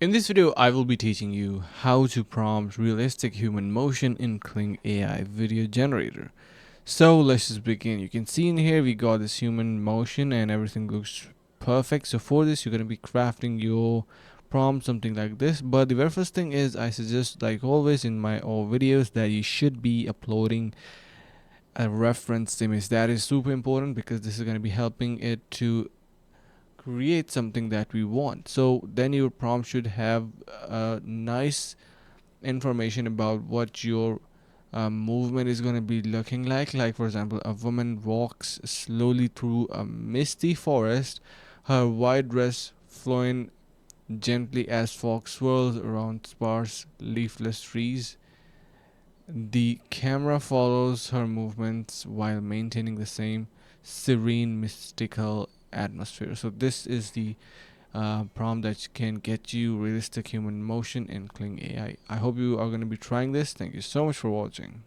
In this video, I will be teaching you how to prompt realistic human motion in Kling AI Video Generator. So let's just begin. You can see in here we got this human motion and everything looks perfect. So for this, you're going to be crafting your prompt something like this. But the very first thing is I suggest, like always in my all videos, that you should be uploading a reference image. That is super important because this is going to be helping it to create something that we want. So then your prompt should have nice information about what your movement is going to be looking like for example, a woman walks slowly through a misty forest, her white dress flowing gently as fog swirls around sparse leafless trees. The camera follows her movements while maintaining the same serene, mystical atmosphere. So this is the prompt that can get you realistic human motion in Kling AI. I hope you are going to be trying this. Thank you so much for watching.